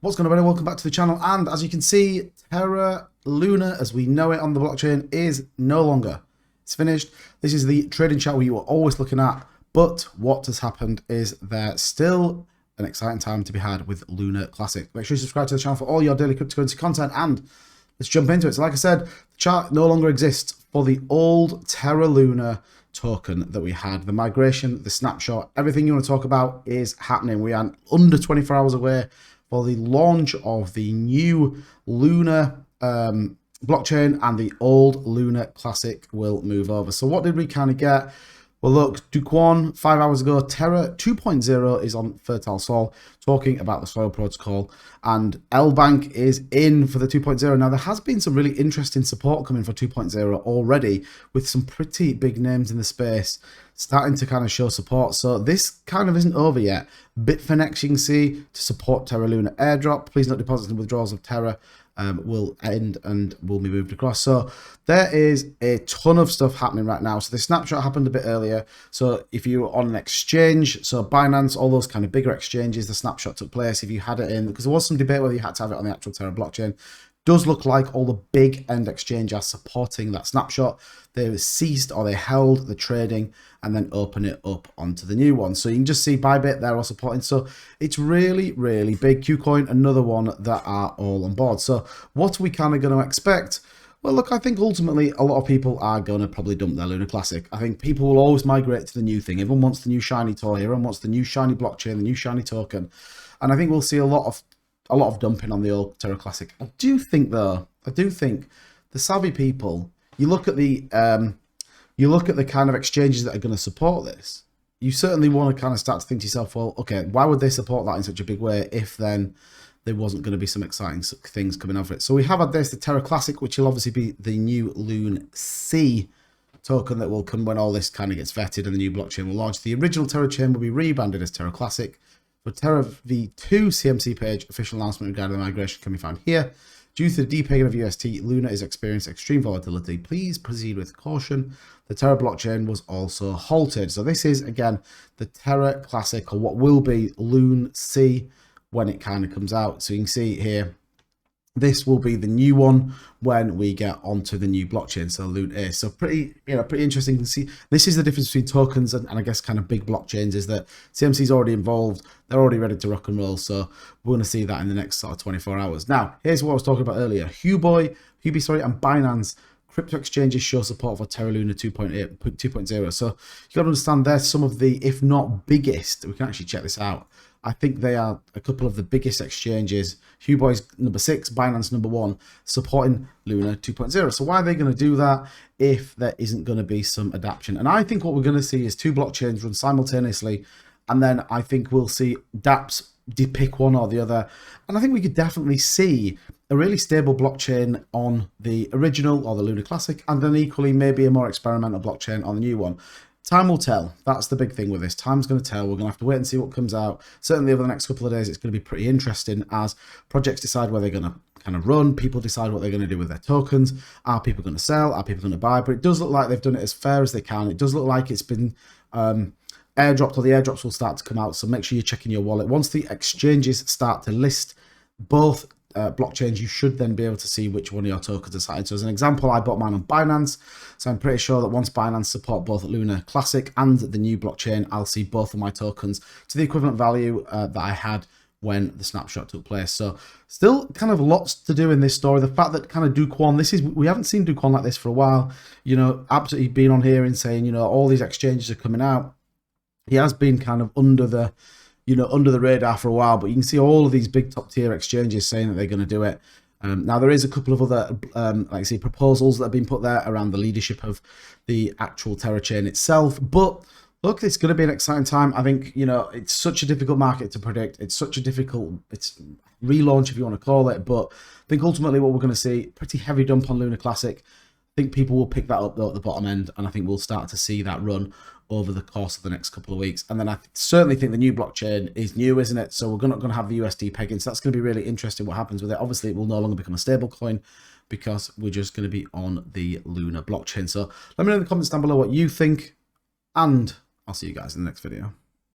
What's going on, everybody? Welcome back to the channel. And as you can see, Terra Luna, as we know it on the blockchain, is no longer. It's finished. This is the trading chart we were always looking at. But what has happened is there's still an exciting time to be had with Luna Classic. Make sure you subscribe to the channel for all your daily cryptocurrency content. And let's jump into it. So like I said, the chart no longer exists for the old Terra Luna token that we had. The migration, the snapshot, everything you want to talk about is happening. We are under 24 hours away for the launch of the new Luna blockchain, and the old Luna Classic will move over. So what did we kind of get? Well, look, Duquan 5 hours ago, Terra 2.0 is on Fertile Soil, talking about the soil protocol, and LBank is in for the 2.0. Now, there has been some really interesting support coming for 2.0 already, with some pretty big names in the space starting to kind of show support. So this kind of isn't over yet. Bitfinex, you can see, to support Terra Luna airdrop. Please note deposits and withdrawals of Terra will end and will be moved across. So there is a ton of stuff happening right now. So the snapshot happened a bit earlier. So if you're on an exchange, so Binance, all those kind of bigger exchanges, the snapshot took place. If you had it in, because there was some debate whether you had to have it on the actual Terra blockchain. Does look like all the big end exchanges are supporting that snapshot. They ceased, or they held the trading and then open it up onto the new one. So you can just see Bybit, they're all supporting. So it's really, really big. Qcoin, another one that are all on board. So what are we kind of going to expect? Well, look, I think ultimately a lot of people are going to probably dump their Luna Classic. I think people will always migrate to the new thing. Everyone wants the new shiny toy. Everyone wants the new shiny blockchain, the new shiny token. And I think we'll see a lot of dumping on the old Terra Classic. I do think the savvy people, you look at the kind of exchanges that are going to support this, you certainly want to kind of start to think to yourself, well, okay, why would they support that in such a big way if then there wasn't going to be some exciting things coming over it? So we have had this, the Terra Classic, which will obviously be the new LUNC token that will come when all this kind of gets vetted and the new blockchain will launch. The original Terra chain will be rebranded as Terra Classic. For Terra V2 CMC page, official announcement regarding the migration can be found here. Due to the depegging of UST, Luna is experiencing extreme volatility. Please proceed with caution. The Terra blockchain was also halted. So this is, again, the Terra Classic, or what will be LUNC when it kind of comes out. So you can see here, this will be the new one when we get onto the new blockchain, so LUNC. So pretty interesting to see. This is the difference between tokens and I guess kind of big blockchains, is that CMC is already involved. They're already ready to rock and roll. So we're going to see that in the next sort of 24 hours. Now, here's what I was talking about earlier. Huobi, and Binance crypto exchanges show support for Terra Luna 2.0. So you got to understand they're some of the, if not biggest, we can actually check this out. I think they are a couple of the biggest exchanges. Huobi's number 6, Binance number 1, supporting Luna 2.0. So why are they going to do that if there isn't going to be some adaptation? And I think what we're going to see is two blockchains run simultaneously, and then I think we'll see dApps pick one or the other. And I think we could definitely see a really stable blockchain on the original or the Luna Classic, and then equally maybe a more experimental blockchain on the new one. Time will tell. That's the big thing with this. Time's going to tell. We're going to have to wait and see what comes out. Certainly over the next couple of days, it's going to be pretty interesting as projects decide where they're going to kind of run. People decide what they're going to do with their tokens. Are people going to sell? Are people going to buy? But it does look like they've done it as fair as they can. It does look like it's been airdropped, or the airdrops will start to come out. So make sure you're checking your wallet. Once the exchanges start to list both blockchains, you should then be able to see which one of your tokens are signed. So as an example, I bought mine on Binance, so I'm pretty sure that once Binance support both Luna Classic and the new blockchain, I'll see both of my tokens to the equivalent value that I had when the snapshot took place. So still kind of lots to do in this story. The fact that kind of Duquan, we haven't seen Duquan like this for a while, you know, absolutely been on here and saying, you know, all these exchanges are coming out. He has been kind of under the radar for a while, but you can see all of these big top tier exchanges saying that they're going to do it. Now there is a couple of other, like I say, proposals that have been put there around the leadership of the actual Terra chain itself. But look, it's going to be an exciting time. I think, you know, it's such a difficult market to predict. It's such a difficult, it's relaunch if you want to call it. But I think ultimately what we're going to see, pretty heavy dump on Luna Classic. I think people will pick that up though at the bottom end, and I think we'll start to see that run over the course of the next couple of weeks. And then I certainly think the new blockchain is new, isn't it? So we're not going to have the USD pegging. So that's going to be really interesting what happens with it. Obviously, it will no longer become a stable coin because we're just going to be on the Luna blockchain. So let me know in the comments down below what you think, and I'll see you guys in the next video.